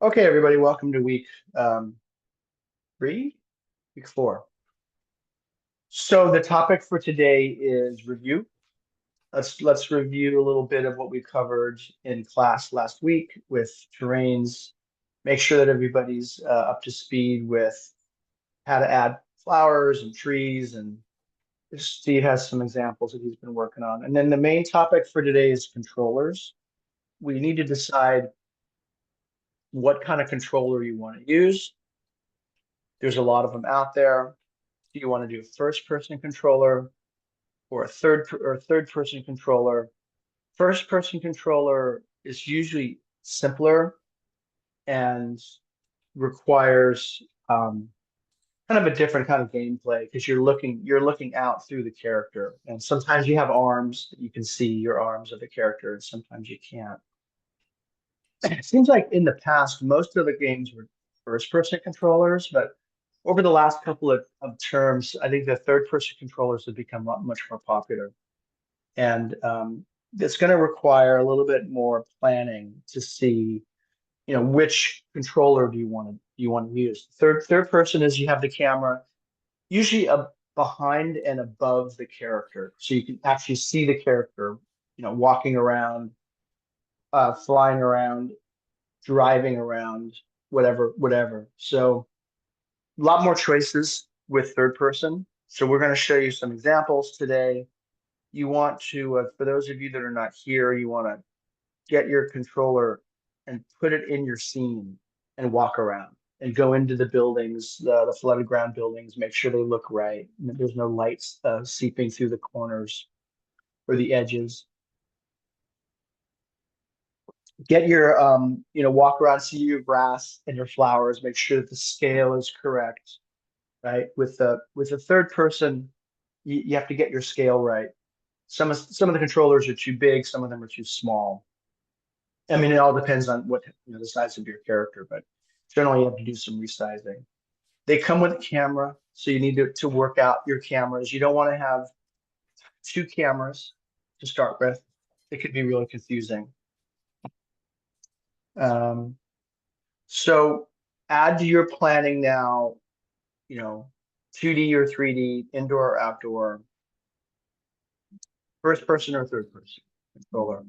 Okay, everybody, welcome to week three, week four. So the topic for today is review. Let's review a little bit of what we covered in class last week with terrains. Make sure that everybody's up to speed with how to add flowers and trees, and Steve has some examples that he's been working on. And then the main topic for today is controllers. We need to decide what kind of controller you want to use. There's a lot of them out there. Do you want to do a first person controller or a third person controller? First person controller is usually simpler and requires kind of a different kind of gameplay because you're looking out through the character, and sometimes you have arms that you can see your arms of the character, and sometimes you can't. It seems like in the past most of the games were first person controllers, but over the last couple of terms, I think the third person controllers have become much more popular. And it's going to require a little bit more planning to see, which controller do you want to use. Third person is you have the camera usually behind and above the character, so you can actually see the character, walking around, flying around, driving around, whatever. So a lot more choices with third person. So we're going to show you some examples today. You want to, for those of you that are not here, you want to get your controller and put it in your scene and walk around and go into the buildings, the flooded ground buildings, make sure they look right. There's no lights seeping through the corners or the edges. Get your, walk around, see your grass and your flowers, make sure that the scale is correct, right? With the third person, you have to get your scale right. Some of the controllers are too big, some of them are too small. I mean, it all depends on what the size of your character, but generally you have to do some resizing. They come with a camera, so you need to work out your cameras. You don't want to have two cameras to start with. It could be really confusing. Um, so add to your planning now, you know, 2D or 3D, indoor or outdoor, first person or third person controller.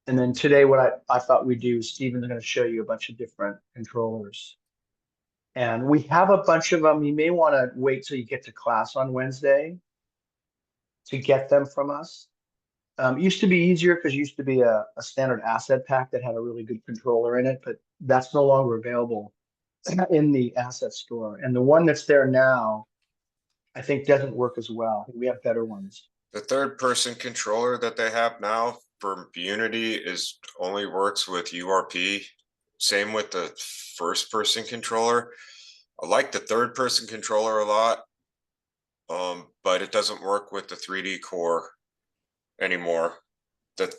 And then today, what I thought we'd do, Steven's going to show you a bunch of different controllers. And we have a bunch of them. You may want to wait till you get to class on Wednesday to get them from us. It used to be easier because it used to be a standard asset pack that had a really good controller in it, but that's no longer available in the asset store. And the one that's there now, I think doesn't work as well. We have better ones. The third person controller that they have now for Unity is only works with URP. Same with the first person controller. I like the third person controller a lot, but it doesn't work with the 3D core anymore. The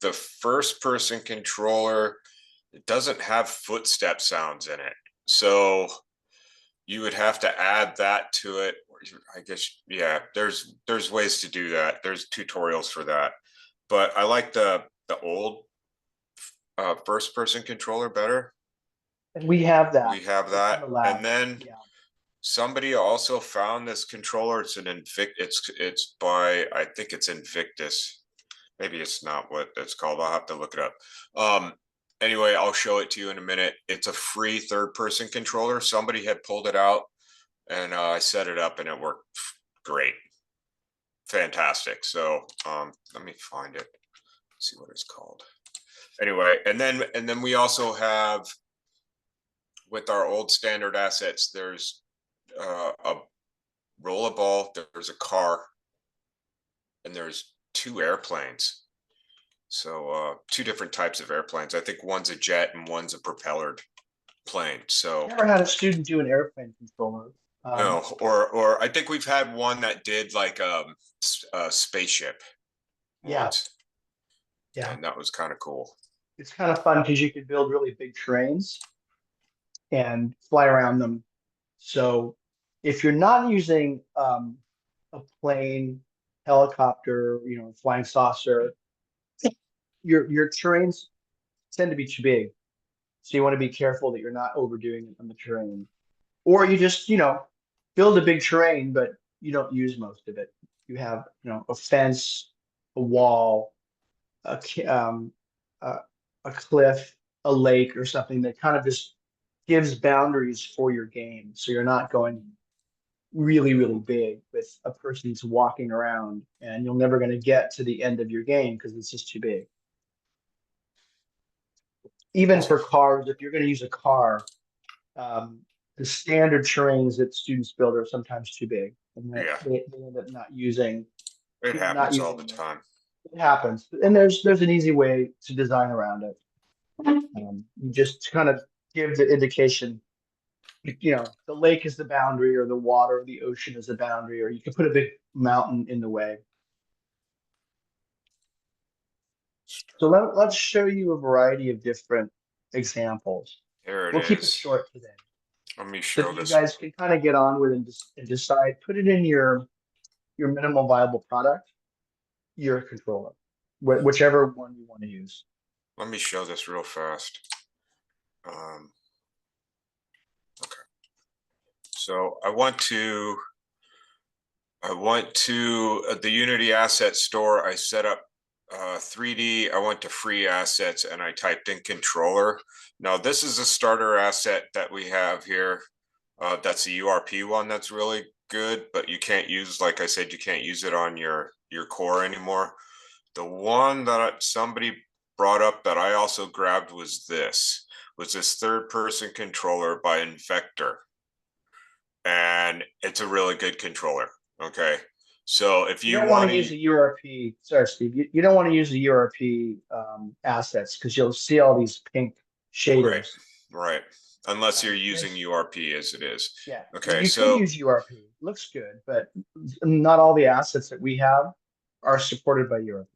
the first person controller, it doesn't have footstep sounds in it. So you would have to add that to it. I guess, yeah, there's ways to do that. There's tutorials for that. But I like the old first person controller better. And we have that. We have It's in that. the And lab. then Yeah. somebody also found this controller. It's by, I think it's Invictus. Maybe it's not what it's called. I'll have to look it up. Anyway, I'll show it to you in a minute. It's a free third person controller. Somebody had pulled it out, and I set it up and it worked great. Fantastic. So let me find it. See what it's called. Anyway, and then we also have, with our old standard assets, there's a rollerball, there's a car, and there's two airplanes. So two different types of airplanes. I think one's a jet and one's a propellered plane. So Never had a student do an airplane controller. no, or I think we've had one that did like a spaceship Yeah, once, yeah. and that was kind of cool. It's kind of fun because you can build really big trains and fly around them. So if you're not using a plane, helicopter, flying saucer, your trains tend to be too big. So you want to be careful that you're not overdoing it on the terrain. Or you just, build a big terrain, but you don't use most of it. You have, a fence, a wall, a, a cliff, a lake, or something that kind of just gives boundaries for your game. So you're not going really, really big with a person who's walking around and you're never going to get to the end of your game because it's just too big. Even for cars, if you're going to use a car, um, the standard terrains that students build are sometimes too big, and that Yeah, they end up not using, it not happens all the using them. time. It happens, and there's an easy way to design around it. You just kind of give the indication, the lake is the boundary, or the water, the ocean is the boundary, or you can put a big mountain in the way. So let's show you a variety of different examples. There it We'll keep it is. short today. Let me So show that you this. guys can kind of get on with and decide, put it in your minimal viable product, your controller, whichever one you want to use. Let me show this real fast. Um, okay. So I went to the Unity asset store. I set up 3D. I went to free assets and I typed in controller. Now this is a starter asset that we have here. That's a URP one that's really good, but you can't use, like I said, you can't use it on your core anymore. The one that somebody brought up that I also grabbed was this third person controller by Infector. And it's a really good controller. Okay. So if You you don't want want to use to, a URP. Sorry, Steve. You don't want to use the URP assets because you'll see all these pink right, shaders. right. Unless you're using Nice. URP as it is. Yeah, Okay. you could So, use URP. Looks good, but not all the assets that we have are supported by URP.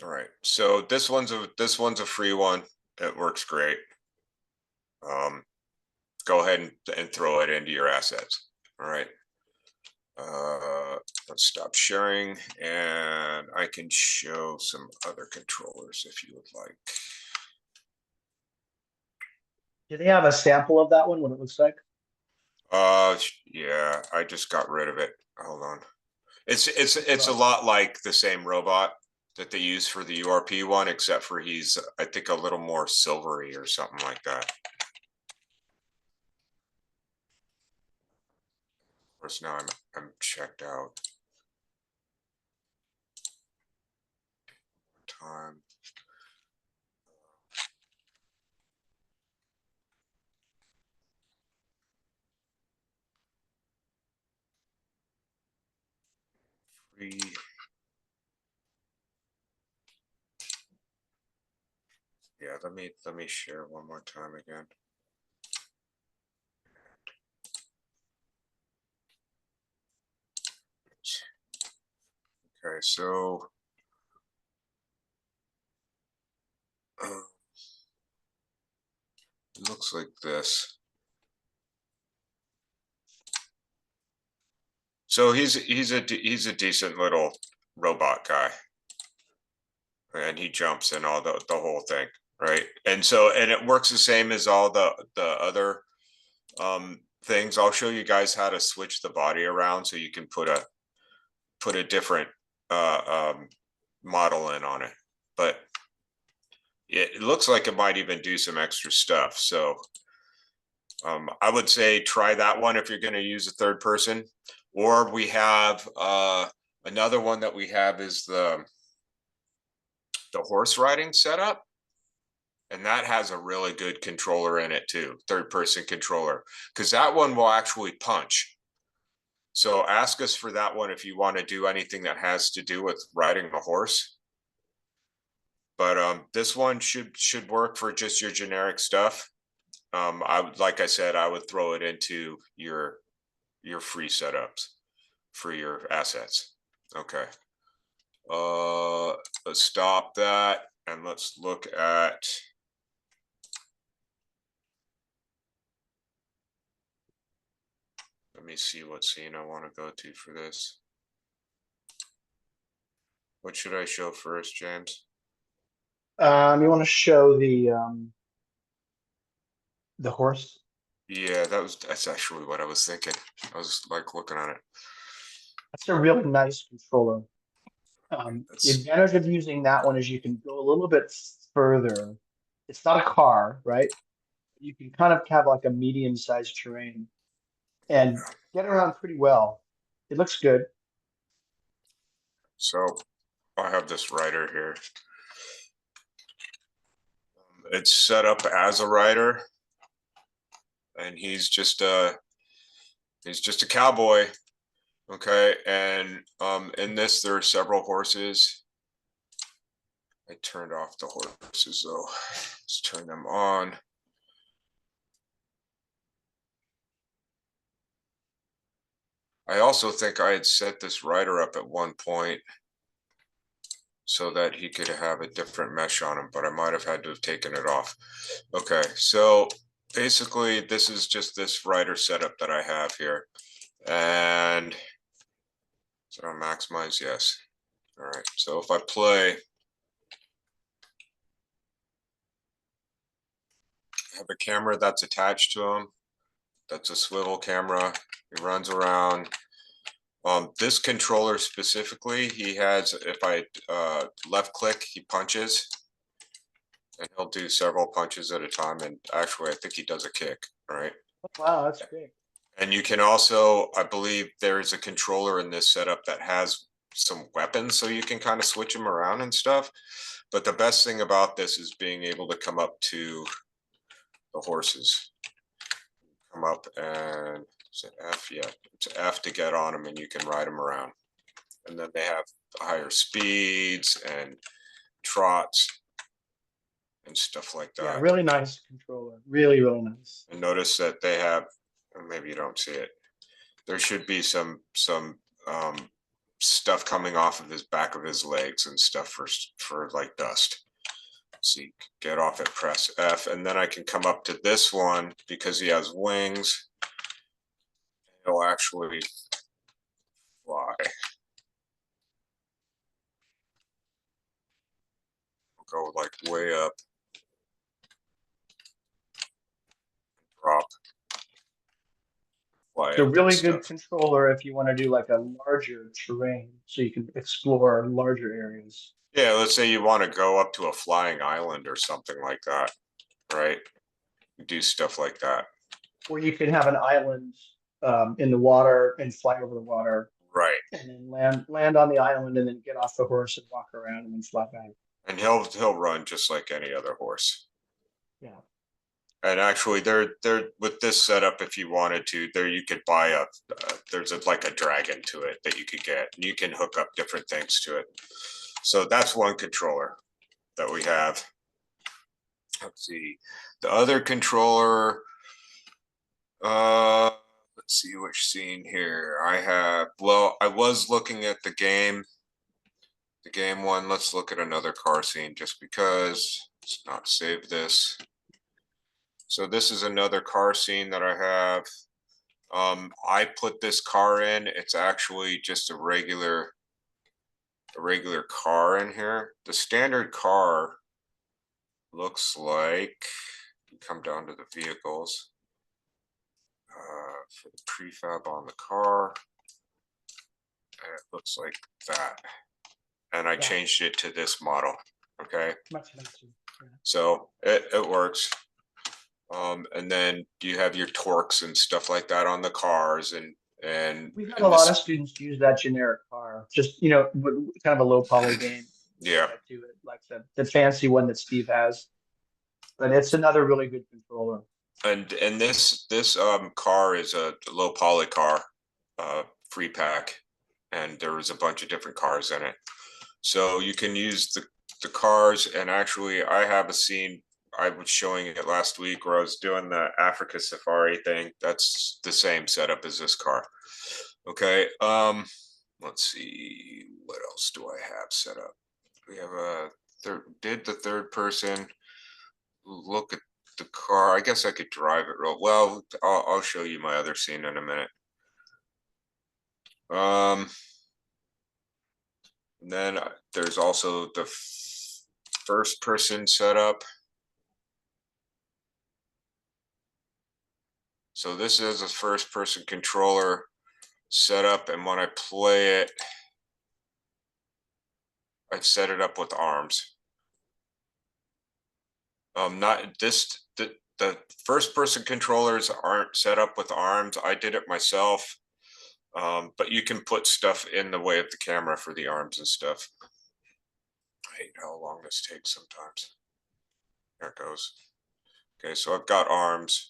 all right. So this one's a free one. It works great. Um, Go ahead and throw it into your assets. All right. Uh, let's stop sharing and I can show some other controllers if you would like. Do they have a sample of that one? What it looks like? Yeah, I just got rid of it. Hold on. It's a Well, lot like the same robot that they use for the URP one, except for he's, I think, a little more silvery or something like that. Of course, now I'm checked out. Time. Free. Yeah, let me share one more time again. Okay, so it looks like this. So he's a decent little robot guy, and he jumps and all the whole thing, right? And so it works the same as all the other things. I'll show you guys how to switch the body around so you can put a different model in on it. But it looks like it might even do some extra stuff. So I would say try that one if you're going to use a third person. Or we have another one that we have is the horse riding setup. And that has a really good controller in it too, third person controller, because that one will actually punch. So ask us for that one if you want to do anything that has to do with riding a horse. But this one should work for just your generic stuff. I would, like I said, I would throw it into your free setups for your assets. Okay. Let's stop that and let's look at. Let me see what scene I want to go to for this. What should I show first, James? You want to show The horse. Yeah, that's actually what I was thinking. I was like looking at it. That's a really nice controller. The That's advantage of using that one is you can go a little bit further. It's not a car, right? You can kind of have like a medium-sized terrain and get around pretty well. It looks good. so I have this writer here. It's set up as a writer, and he's just a cowboy. Okay, and in this there are several horses. I turned off the horses though. Let's turn them on. I also think I had set this rider up at one point so that he could have a different mesh on him, but I might have had to have taken it off. Okay, so basically this is just this rider setup that I have here. And so I'll maximize, yes. All right, so if I play, I have a camera that's attached to him. That's a swivel camera. He runs around. This controller specifically, he has, if I left click, he punches. And he'll do several punches at a time. And actually, I think he does a kick, right? Wow, that's great. And you can also, I believe there is a controller in this setup that has some weapons, so you can kind of switch them around and stuff. But the best thing about this is being able to come up to the horses. Come up and is it F? Yeah, it's F to get on them, and you can ride them around. And then they have higher speeds and trots and stuff like Yeah, that. really nice controller. Really, really nice. And notice that they have, or maybe you don't see it. There should be some stuff coming off of his back of his legs and stuff for like dust. So you get off at press F, and then I can come up to this one because he has wings. He'll actually fly. We'll go like way up, drop, fly It's a up and really good stuff. controller if you want to do like a larger terrain so you can explore larger areas. Yeah, let's say you want to go up to a flying island or something like that, right? Do stuff like that. Or you can have an island in the water and fly over the water Right. and then land on the island and then get off the horse and walk around and then fly back. And he'll run just like any other horse. Yeah. And actually, they're with this setup. If you wanted to, there you could buy there's like a dragon to it that you could get. And you can hook up different things to it. So that's one controller that we have. Let's see, the other controller. Let's see which scene here I have. Well, I was looking at the game one. Let's look at another car scene just because. Let's not save this. So this is another car scene that I have. I put this car in. It's actually just a regular car in here. The standard car looks like, you come down to the vehicles, for the prefab on the car, and it looks like that. And I changed it to this model. Okay. Much nicer. Yeah. So it works. And then you have your torques and stuff like that on the cars, and We've had a lot of students use that generic car, just kind of a low poly game. Yeah. Do it like the fancy one that Steve has, but it's another really good controller. And this car is a low poly car, free pack, and there was a bunch of different cars in it. So you can use the cars, and actually I have a scene. I was showing it last week where I was doing the Africa safari thing. That's the same setup as this car. Okay. Let's see, what else do I have set up? We have the third person look at the car. I guess I could drive it real well. I'll show you my other scene in a minute. And then there's also the first person setup. So this is a first person controller setup, and when I play it, I've set it up with arms. Not this, the first person controllers aren't set up with arms. I did it myself. But you can put stuff in the way of the camera for the arms and stuff. I hate how long this takes sometimes. There it goes. Okay, so I've got arms.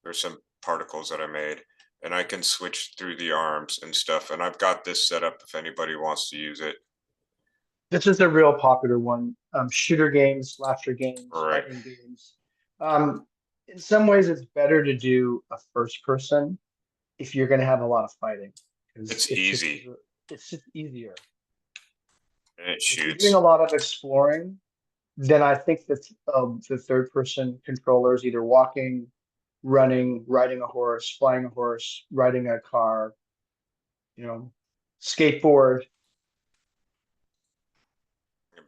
There's some particles that I made, and I can switch through the arms and stuff. And I've got this set up if anybody wants to use it. This is a real popular one. Shooter games, slasher games, All right. fighting games. In some ways, it's better to do a first person if you're going to have a lot of fighting, because It's easy it's just easier. and it If you're doing a shoots. lot of exploring, then I think that the third person controllers, either walking, running, riding a horse, flying a horse, riding a car, skateboard.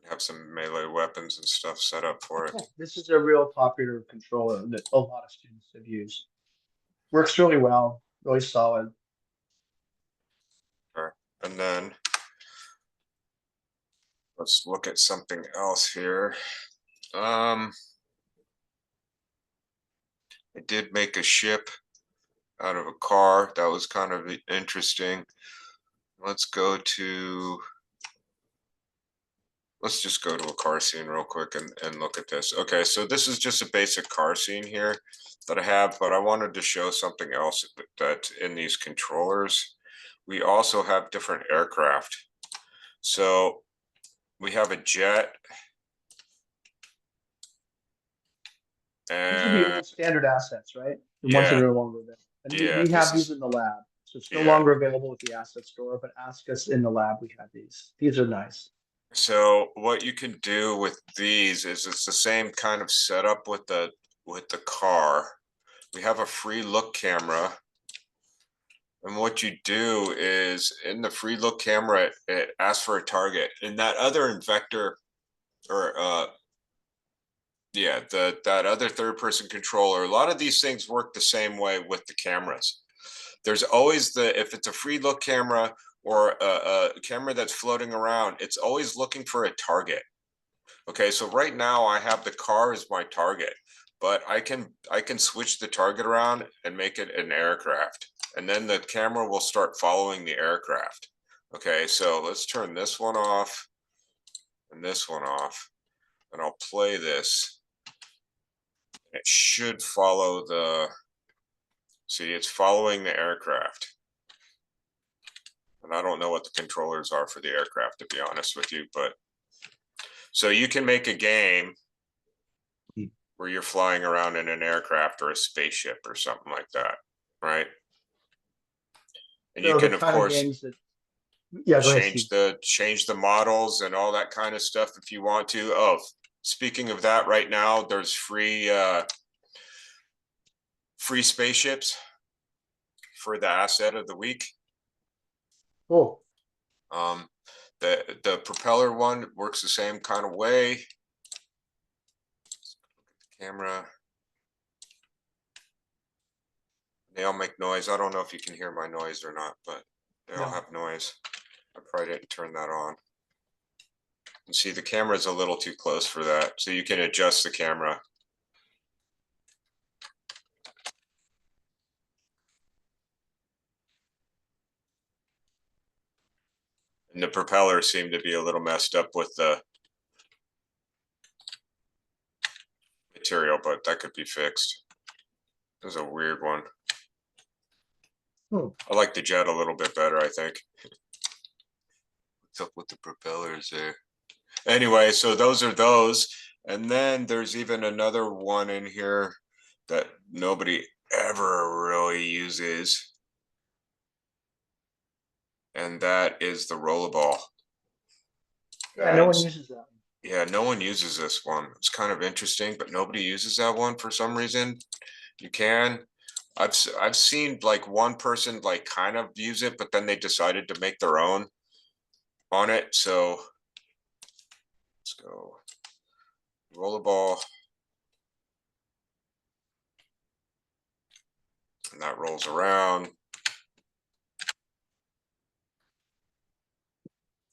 Have some melee weapons and stuff set up for it. Yeah, this is a real popular controller that a lot of students have used. Works really well, really solid. Okay. And then let's look at something else here. I did make a ship out of a car. That was kind of interesting. Let's just go to a car scene real quick and look at this. Okay, so this is just a basic car scene here that I have, but I wanted to show something else that in these controllers, we also have different aircraft. So we have a jet. These are the And old standard assets, right? The ones that yeah, are no longer there. And yeah, we this have these is, in the lab. So it's no yeah. longer available at the asset store, but ask us in the lab. We have these. These are nice. So what you can do with these is it's the same kind of setup with the car. We have a free look camera. And what you do is in the free look camera, it asks for a target. And that other vector or yeah, that other third person controller, a lot of these things work the same way with the cameras. There's always if it's a free look camera or a camera that's floating around, it's always looking for a target. Okay, so right now I have the car as my target, but I can switch the target around and make it an aircraft. And then the camera will start following the aircraft. Okay, so let's turn this one off and this one off, and I'll play this. It should follow see, it's following the aircraft. And I don't know what the controllers are for the aircraft, to be honest with you, but so you can make a game where you're flying around in an aircraft or a spaceship or something like that, right? And you So the can, of kind of course, games that, yeah, go ahead, change Steve. the models and all that kind of stuff if you want to. Oh, speaking of that, right now there's free spaceships for the asset of the week. Cool. The propeller one works the same kind of way. Camera. They all make noise. I don't know if you can hear my noise or not, but they all No. have noise. I probably didn't turn that on. And see, the camera is a little too close for that, so you can adjust the camera. And the propellers seem to be a little messed up with the material, but that could be fixed. It was a weird one. I like the jet a little bit better, I think. What's up with the propellers there? Anyway, so those are those. And then there's even another one in here that nobody ever really uses. And that is the rollerball. Yeah, no And one uses that. yeah, no one uses this one. It's kind of interesting, but nobody uses that one for some reason. You can. I've seen like one person like kind of use it, but then they decided to make their own on it. So let's go rollerball. that rolls around.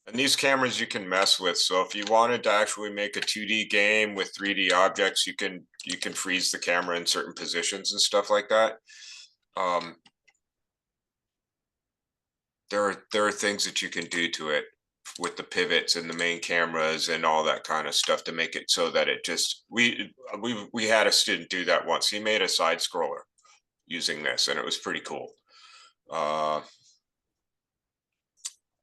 And these cameras you can mess with. So if you wanted to actually make a 2D game with 3D objects, you can freeze the camera in certain positions and stuff like that. There are things that you can do to it with the pivots and the main cameras and all that kind of stuff to make it so that it just we had a student do that once. He made a side scroller using this, and it was pretty cool.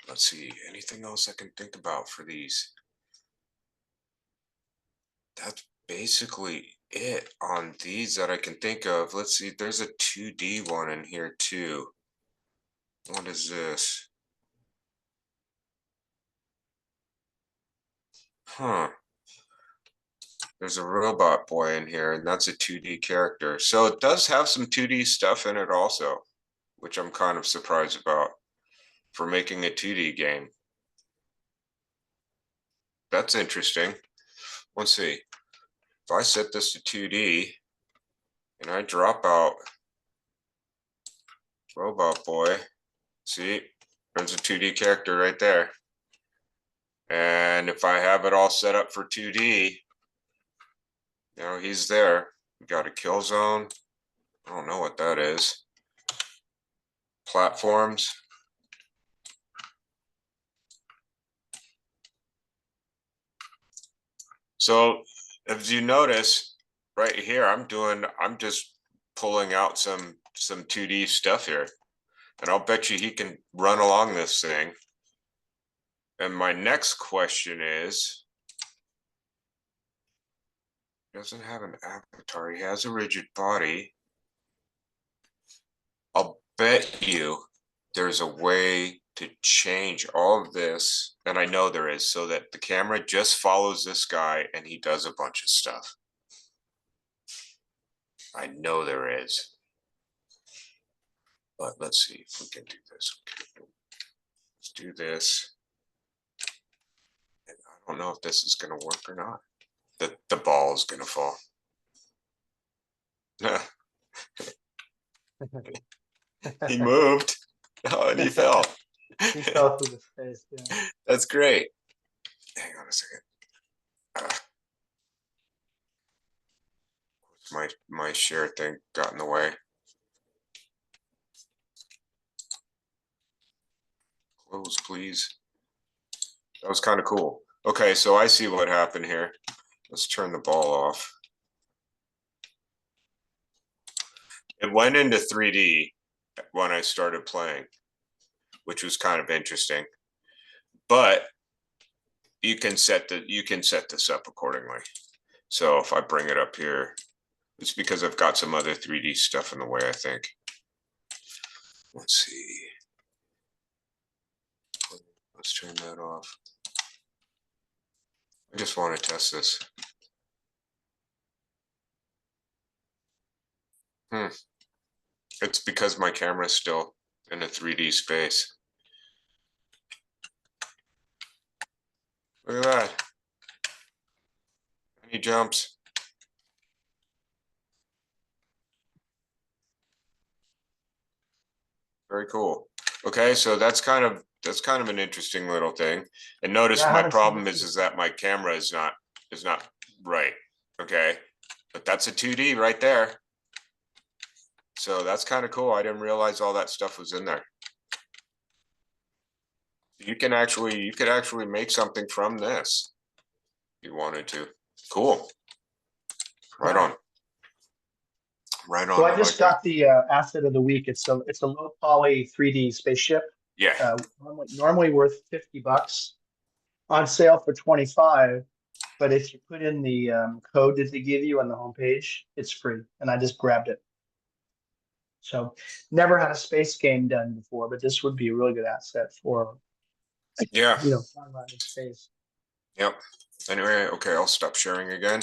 Let's see, anything else I can think about for these? That's basically it on these that I can think of. Let's see, there's a 2D one in here too. What is this? Huh. There's a robot boy in here, and that's a 2D character. So it does have some 2D stuff in it also, which I'm kind of surprised about for making a 2D game. That's interesting. Let's see. If I set this to 2D and I drop out robot boy, see, there's a 2D character right there. And if I have it all set up for 2D, you know, he's there. We got a kill zone. I don't know what that is. Platforms. So as you notice right here, I'm just pulling out some 2D stuff here. And I'll bet you he can run along this thing. And my next question is, doesn't have an avatar. He has a rigid body. I'll bet you there's a way to change all of this, and I know there is, so that the camera just follows this guy and he does a bunch of stuff. I know there is. But let's see if we can do this. Okay. Let's do this. And I don't know if this is going to work or not. The ball is going to fall. He moved. Oh, and he fell. He fell through the space. Yeah. That's great. Hang on a second. My share thing got in the way. Close, please. That was kind of cool. Okay, so I see what happened here. Let's turn the ball off. It went into 3D when I started playing, which was kind of interesting. But you can set this up accordingly. So if I bring it up here, it's because I've got some other 3D stuff in the way, I think. Let's see. Let's turn that off. I just want to test this. It's because my camera is still in a 3D space. Look at that. Any jumps? Very cool. Okay, so that's kind of an interesting little thing. And notice Yeah, I my haven't seen problem this is that my camera is not right. Okay, but that's a 2D right there. So that's kind of cool. I didn't realize all that stuff was in there. You could actually make something from this if you wanted to. Cool. Right on. Right on. So I just got the asset of the week. It's a low poly 3D spaceship. Yeah. Normally worth $50, on sale for 25. But if you put in the code that they give you on the homepage, it's free. And I just grabbed it. So never had a space game done before, but this would be a really good asset for, Yeah. fun run in space. Yep. Anyway, okay, I'll stop sharing again.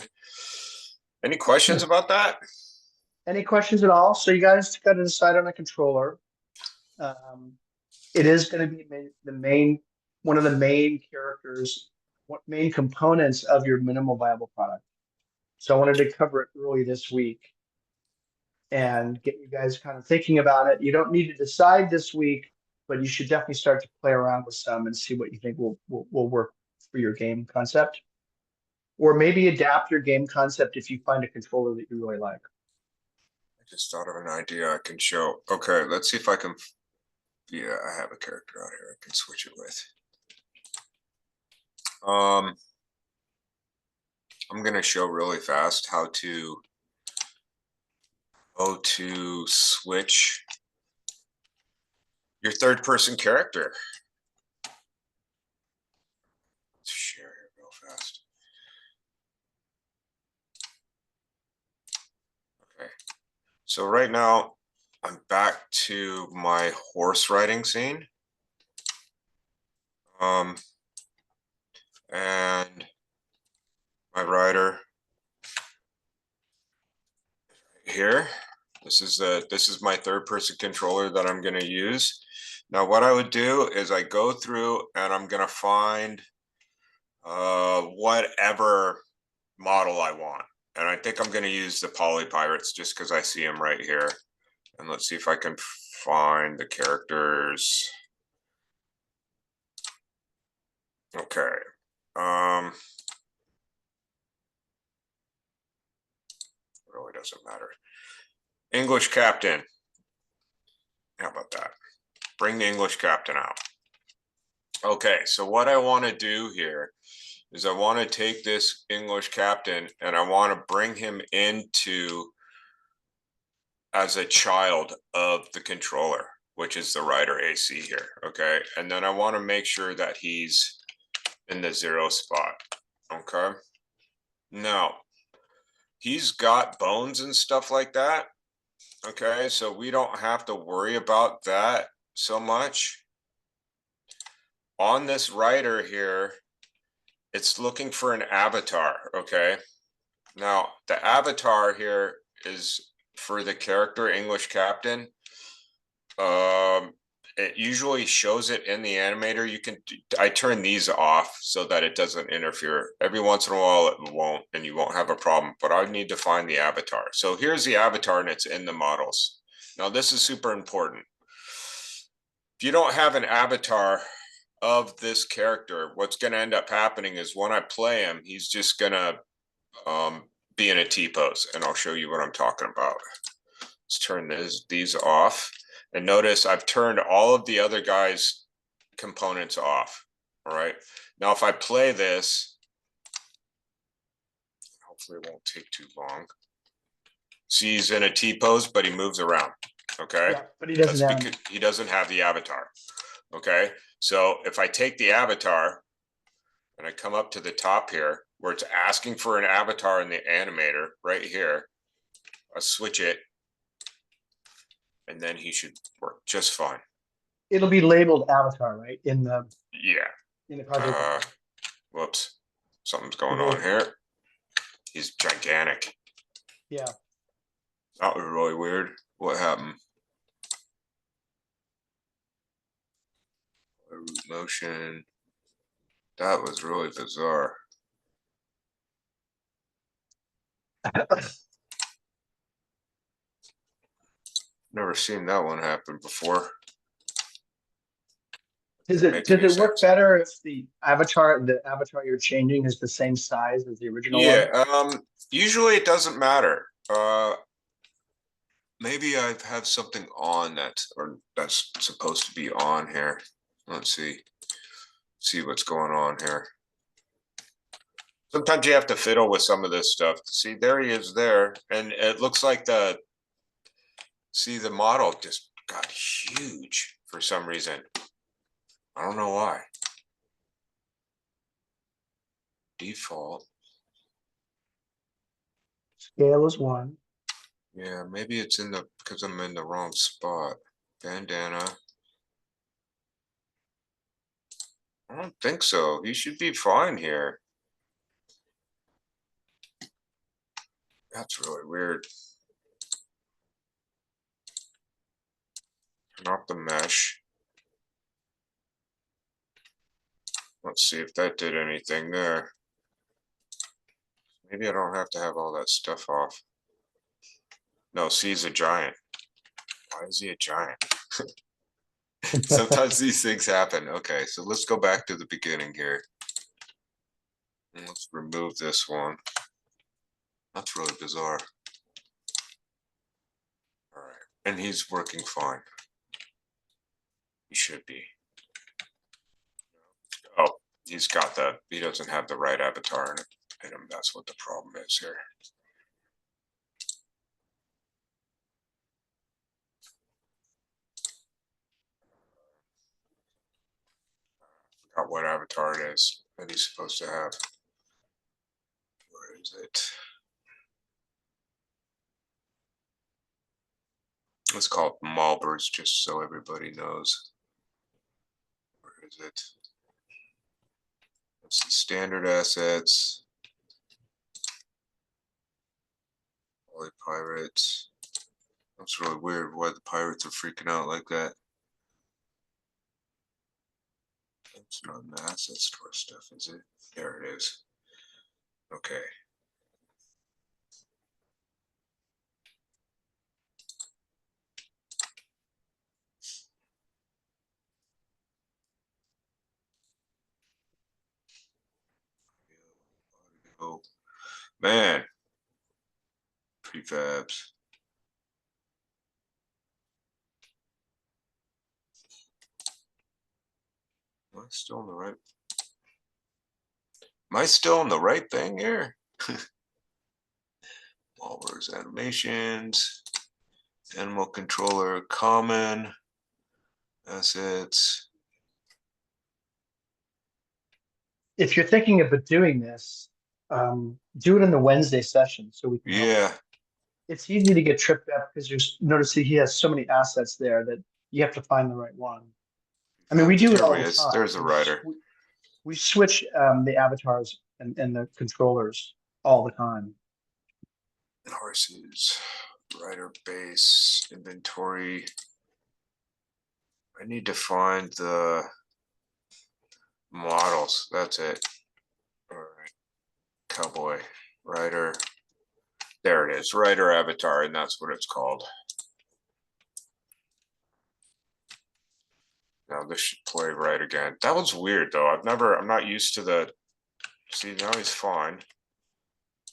Any questions about that? Any questions at all? So you guys got to decide on a controller. It is going to be one of the main characters, main components of your minimal viable product. So I wanted to cover it early this week. and get you guys kind of thinking about it. You don't need to decide this week, but you should definitely start to play around with some and see what you think will work for your game concept. Or maybe adapt your game concept if you find a controller that you really like. I just thought of an idea I can show. Okay, let's see if I can. Yeah, I have a character out here I can switch it with. I'm gonna show really fast how to go to switch your third person character. Let's share here real fast. Okay, so right now I'm back to my horse riding scene. And my rider here. This is my third person controller that I'm going to use. Now what I would do is I go through and I'm going to find whatever model I want. And I think I'm going to use the Poly Pirates just because I see them right here. And let's see if I can find the characters. Okay. Really doesn't matter. English captain. How about that? Bring the English captain out. Okay, so what I want to do here is I want to take this English captain and I want to bring him into as a child of the controller, which is the rider AC here. Okay, and then I want to make sure that he's in the 0 spot. Okay, now he's got bones and stuff like that. Okay, so we don't have to worry about that so much. On this rider here, it's looking for an avatar. Okay, now the avatar here is for the character English captain. It usually shows it in the animator. I turn these off so that it doesn't interfere. Every once in a while it won't, and you won't have a problem, but I need to find the avatar. So here's the avatar and it's in the models. Now this is super important. If you don't have an avatar of this character, what's going to end up happening is when I play him, he's just going to be in a T-pose, and I'll show you what I'm talking about. Let's turn these off. And notice I've turned all of the other guys' components off. All right. Now, if I play this, hopefully it won't take too long. See, he's in a T-pose, but he moves around. Okay. Yeah, but he doesn't That's because he doesn't have the avatar. Okay. So if I take the avatar and I come up to the top here where it's asking for an avatar in the animator right here, I'll switch it. And then he should work just fine. It'll be labeled avatar, right? In the project. Whoops, something's going on here. He's gigantic. Yeah. That was really weird. What happened? Root motion. That was really bizarre. Never seen that one happen before. Does it work better if the avatar you're changing is the same size as the original one? Yeah, usually it doesn't matter. Maybe I have something on that's supposed to be on here. Let's see what's going on here. Sometimes you have to fiddle with some of this stuff. See, there he is there, and it looks like the model just got huge for some reason. I don't know why. Default. Scale is 1. Yeah, maybe it's because I'm in the wrong spot. Bandana. I don't think so. He should be fine here. That's really weird. Turn off the mesh. Let's see if that did anything there. Maybe I don't have to have all that stuff off. No, C's a giant. Why is he a giant? Sometimes these things happen. Okay, so let's go back to the beginning here. And let's remove this one. That's really bizarre. All right, and he's working fine. He should be. Oh, he doesn't have the right avatar in him. That's what the problem is here. Forgot what avatar it is that he's supposed to have. Where is it? Let's call it Malbers just so everybody knows. Where is it? That's the standard assets. All the pirates. That's really weird why the pirates are freaking out like that. It's not an asset store stuff, is it? There it is. Okay. Oh, man. Prefabs. Am I still in the right? Am I still in the right thing here? Malware's animations, animal controller, common, assets. If you're thinking about doing this, do it in the Wednesday session so we can help. Yeah. It's easy to get tripped up because you're noticing he has so many assets there that you have to find the right one. I mean, we do it Here all he the is. time. There's a writer. We switch the avatars and the controllers all the time. Horses, writer base, inventory. I need to find the models. That's it. All right. Cowboy, writer. There it is. Writer avatar, and that's what it's called. Now this should play right again. That was weird though. I'm not used to the, see now he's fine.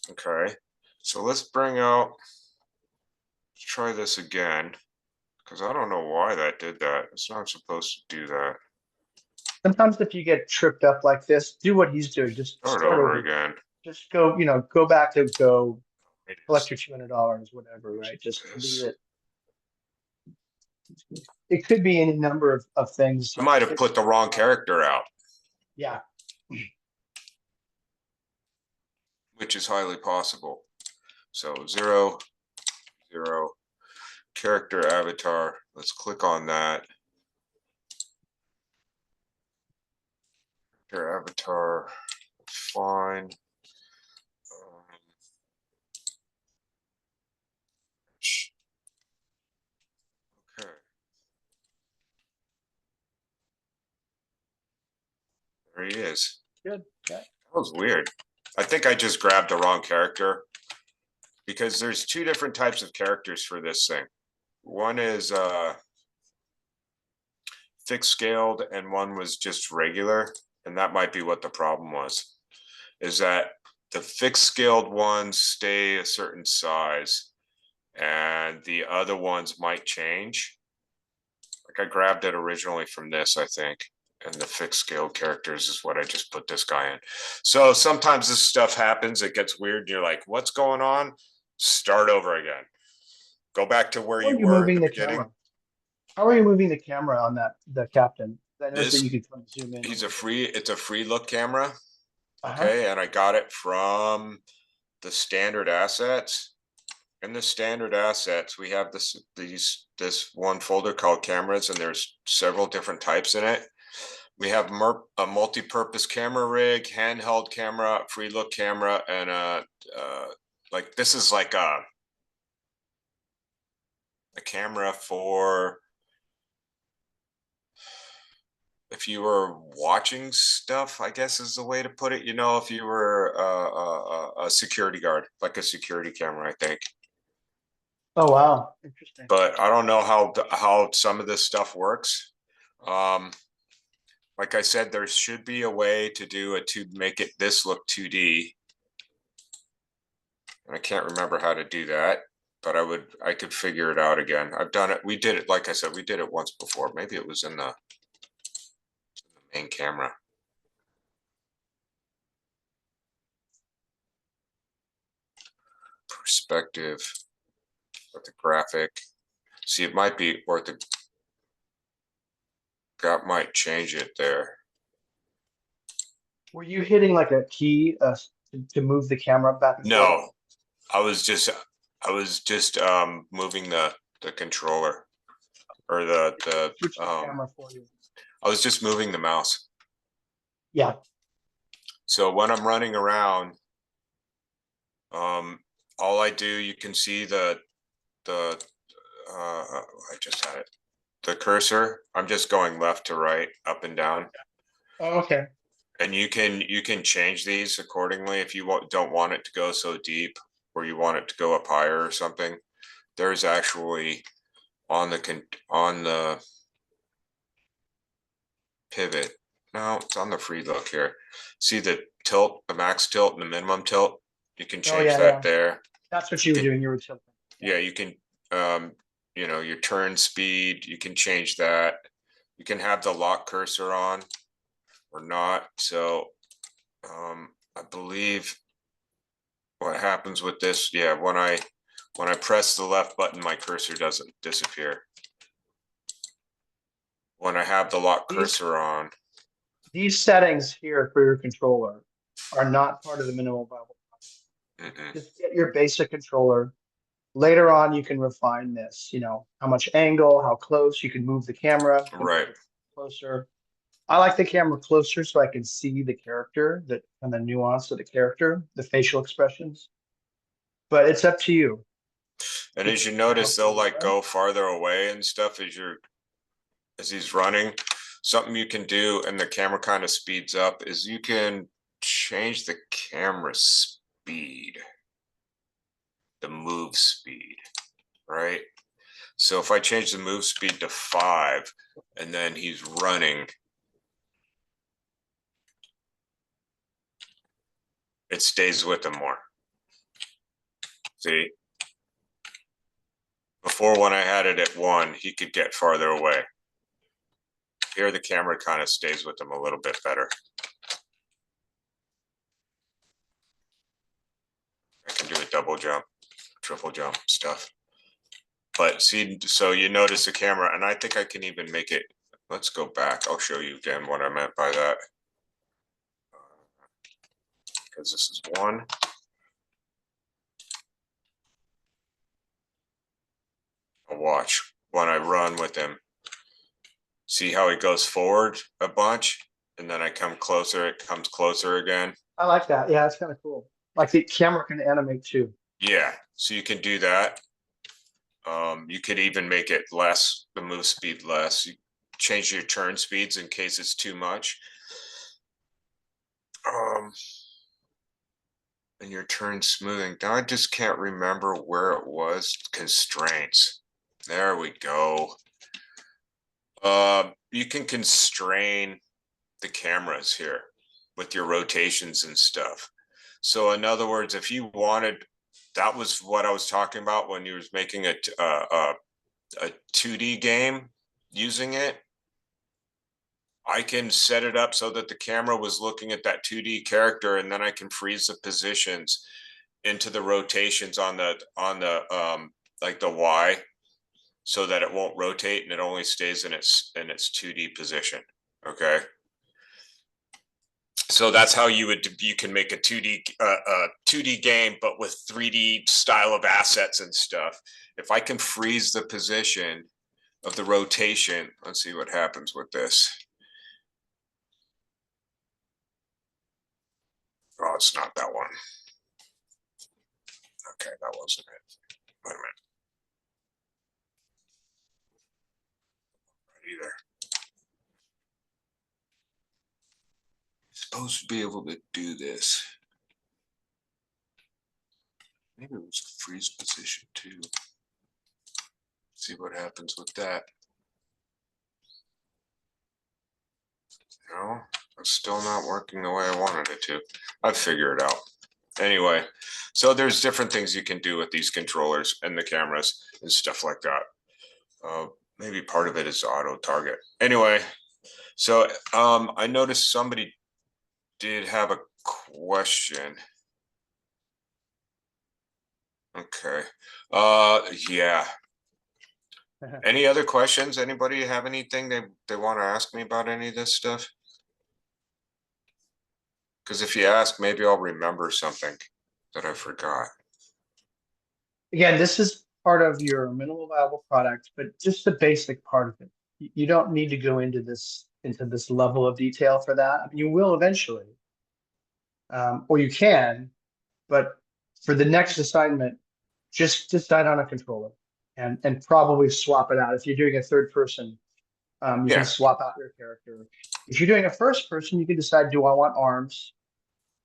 Okay, so let's let's try this again. Because I don't know why that did that. It's not supposed to do that. Sometimes if you get tripped up like this, do what he's doing. Just Start start over over. again. Just go, go back to go collect your $200, whatever, right? Just leave it. It could be any number of things. I might have put the wrong character out. Yeah. Which is highly possible. So 0, 0, character avatar. Let's click on that. Character avatar, fine. Okay. There he is. Good. Yeah. That was weird. I think I just grabbed the wrong character because there's two different types of characters for this thing. One is fixed scaled and one was just regular. And that might be what the problem was, is that the fixed scaled ones stay a certain size and the other ones might change. Like I grabbed it originally from this, I think. And the fixed scale characters is what I just put this guy in. So sometimes this stuff happens, it gets weird. And you're like, what's going on? Start over again. Go back to where you were at the beginning. Camera? How are you moving the camera on the captain? I noticed that This, you can kind of zoom in. it's a free look camera. Uh-huh. Okay, and I got it from the standard assets. In the standard assets, we have this one folder called cameras, and there's several different types in it. We have a multi-purpose camera rig, handheld camera, free look camera, and like this is like a camera for if you were watching stuff, I guess is the way to put it. You know, if you were a security guard, like a security camera, I think. Oh, wow. Interesting. but I don't know how some of this stuff works. Um, like I said, there should be a way to make it this look 2D. And I can't remember how to do that, but I could figure it out again. I've done it. We did it, like I said, we did it once before. Maybe it was in the main camera. Perspective with the graphic. See, it might be worth the that might change it there. Were you hitting like a key to move the camera back and forth? No, I was just moving the controller or Switch the um camera for you. I was just moving the mouse. Yeah. So when I'm running around, all I do, you can see the I just had it. The cursor, I'm just going left to right, up and down. Oh, okay. And you can change these accordingly if you don't want it to go so deep or you want it to go up higher or something. There's actually on the pivot. No, it's on the free look here. See the tilt, the max tilt and the minimum tilt? You can Oh, change yeah, that yeah. there. That's what you were doing. You were tilting. Yeah, you can your turn speed, you can change that. You can have the lock cursor on or not. So I believe what happens with this, yeah, when I press the left button, my cursor doesn't disappear. When I have the lock These cursor on, these settings here for your controller are not part of the minimal viable. mm-mm, Just get your basic controller. Later on, you can refine this, how much angle, how close you can move the camera right. closer. I like the camera closer so I can see the character that and the nuance of the character, the facial expressions. But it's up to you. And Keep as the you camera notice, they'll further like away. go farther away and stuff as he's running. Something you can do, and the camera kind of speeds up, is you can change the camera speed, the move speed, right? So if I change the move speed to 5 and then he's running, it stays with him more. See? Before when I had it at 1, he could get farther away. Here the camera kind of stays with him a little bit better. I can do a double jump, triple jump stuff. But see, so you notice the camera, and I think I can even make it, let's go back. I'll show you again what I meant by that. Because this is 1. I'll watch when I run with him. See how he goes forward a bunch, and then I come closer, it comes closer again. I like that. Yeah, it's kind of cool. Like the camera can animate too. Yeah, so you can do that. You could even make it less, the move speed less. You change your turn speeds in case it's too much. And your turn smoothing. Now I just can't remember where it was. Constraints. There we go. You can constrain the cameras here with your rotations and stuff. So in other words, if you wanted, that was what I was talking about when you was making a 2D game using it. I can set it up so that the camera was looking at that 2D character, and then I can freeze the positions into the rotations on the like the Y, so that it won't rotate and it only stays in its 2D position. Okay. So that's how you can make a 2D game, but with 3D style of assets and stuff. If I can freeze the position of the rotation, let's see what happens with this. Oh, it's not that one. Okay, that wasn't it. Wait a minute. Right either. Supposed to be able to do this. Maybe it was a freeze position too. See what happens with that. No, it's still not working the way I wanted it to. I'll figure it out. Anyway, so there's different things you can do with these controllers and the cameras and stuff like that. Maybe part of it is auto target. Anyway, so I noticed somebody did have a question. Okay. Yeah. Any other questions? Anybody have anything they want to ask me about any of this stuff? Because if you ask, maybe I'll remember something that I forgot. Again, this is part of your minimal viable product, but just the basic part of it. You don't need to go into this level of detail for that. I mean, you will eventually, or you can, but for the next assignment, just decide on a controller and probably swap it out. If you're doing a third person, you can Yeah, swap out your character. If you're doing a first person, you can decide, do I want arms?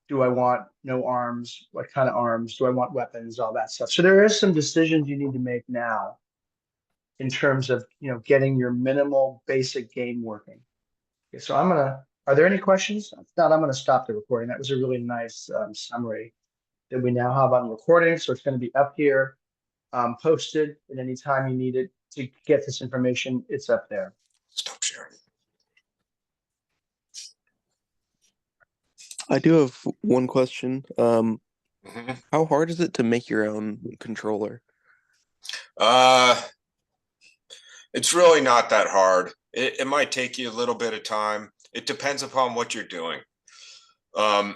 Do I want no arms? What kind of arms? Do I want weapons? All that stuff. So there is some decisions you need to make now in terms of, getting your minimal basic game working. Okay, so are there any questions? If not, I'm gonna stop the recording. That was a really nice summary that we now have on recording. So it's going to be up here, posted at any time you need it to get this information. It's up there. stop sharing. I do have one question. Mhm. How hard is it to make your own controller? It's really not that hard. It might take you a little bit of time. It depends upon what you're doing. Yeah.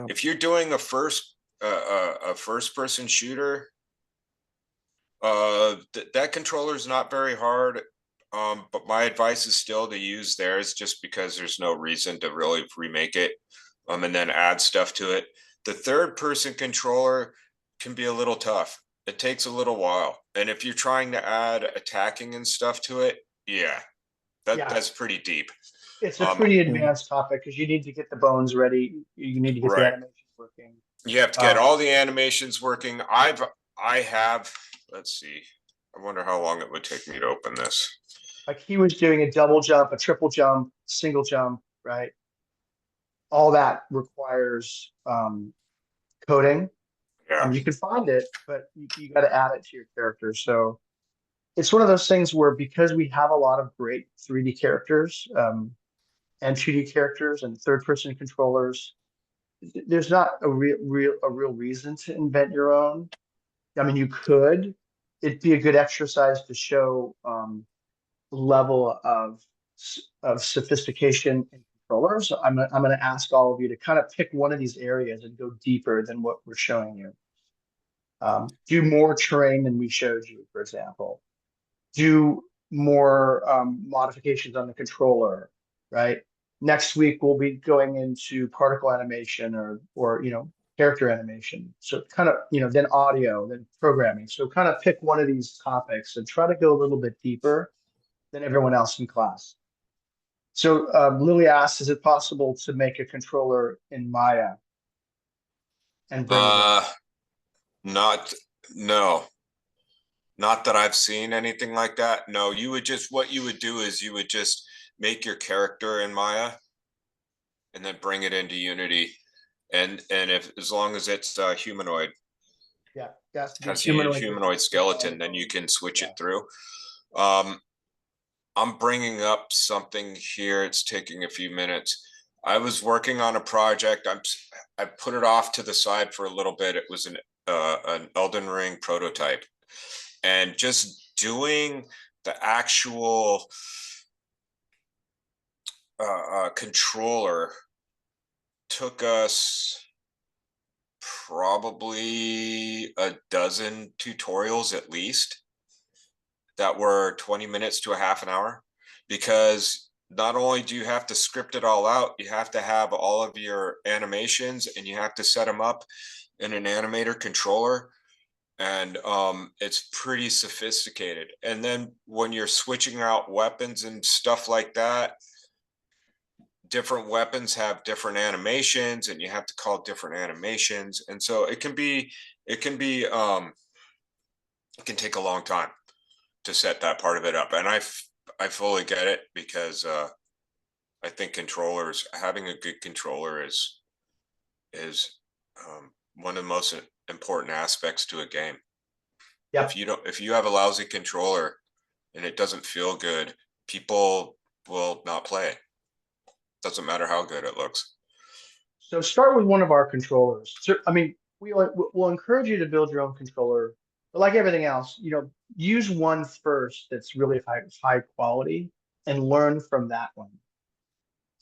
If you're doing a first person shooter, that controller is not very hard. But my advice is still to use theirs, just because there's no reason to really remake it, and then add stuff to it. The third person controller can be a little tough. It takes a little while, and if you're trying to add attacking and stuff to it, yeah, Yeah, that's pretty deep. it's a pretty Yeah. advanced topic because you need to get the bones ready. You need to get the Right. animation working. You have to get all the animations working. I have. Let's see. I wonder how long it would take me to open this. Like he was doing a double jump, a triple jump, single jump, right? All that requires coding. Yeah. You can find it, but you got to add it to your character. So it's one of those things where, because we have a lot of great 3D characters and 2D characters and third person controllers, there's not a real reason to invent your own. I mean, you could. It'd be a good exercise to show level of sophistication in controllers. I'm going to ask all of you to kind of pick one of these areas and go deeper than what we're showing you. Do more terrain than we showed you, for example. Do more modifications on the controller, right? Next week we'll be going into particle animation or character animation. So kind of then audio, then programming. So kind of pick one of these topics and try to go a little bit deeper than everyone else in class. So Lily asked, is it possible to make a controller in Maya and bring it in? Not no. Not that I've seen anything like that. No, what you would do is you would just make your character in Maya and then bring it into Unity. And if as long as it's humanoid, Yeah, that's the has a humanoid humanoid skeleton, then you can switch it through. I'm bringing up something here. It's taking a few minutes. I was working on a project. I put it off to the side for a little bit. It was an Elden Ring prototype, and just doing the actual controller took us probably a dozen tutorials at least that were 20 minutes to a half an hour, because not only do you have to script it all out, you have to have all of your animations and you have to set them up in an animator controller. And it's pretty sophisticated. And then when you're switching out weapons and stuff like that, different weapons have different animations and you have to call different animations. And so it can be it can take a long time to set that part of it up. And I fully get it because I think controllers, having a good controller is one of the most important aspects to a game. Yep. If you have a lousy controller and it doesn't feel good, people will not play it. Doesn't matter how good it looks. So start with one of our controllers. So, I mean, we'll encourage you to build your own controller, but like everything else, use one first that's really high quality and learn from that one.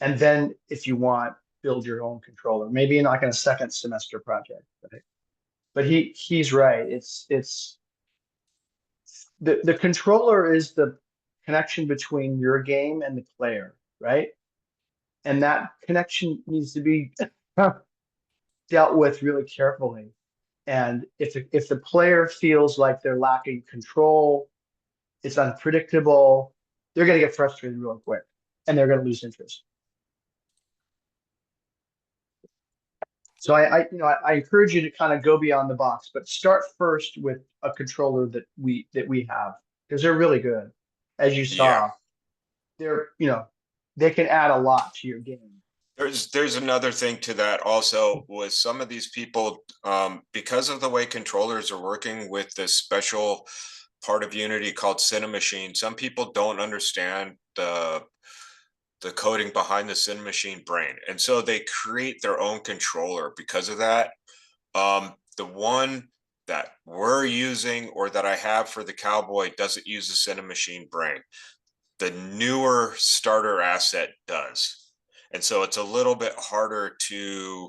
And then if you want, build your own controller, maybe in like in a second semester project, right? But he's right. It's the controller is the connection between your game and the player, right? And that connection needs to be dealt with really carefully. And if the player feels like they're lacking control, it's unpredictable, they're going to get frustrated real quick and they're going to lose interest. So I encourage you to kind of go beyond the box, but start first with a controller that we have, because they're really good. As you saw, they're they can add a lot to your game. There's another thing to that also with some of these people, because of the way controllers are working with this special part of Unity called Cinemachine. Some people don't understand the coding behind the Cinemachine brain, and so they create their own controller because of that. The one that we're using or that I have for the Cowboy doesn't use the Cinemachine brain. The newer starter asset does. And so it's a little bit harder to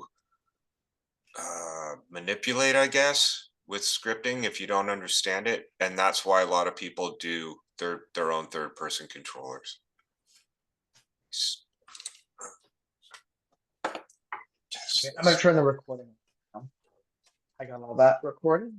manipulate, I guess, with scripting if you don't understand it. And that's why a lot of people do their own third-person controllers. Okay, I'm going to turn the recording on. I got all that recorded.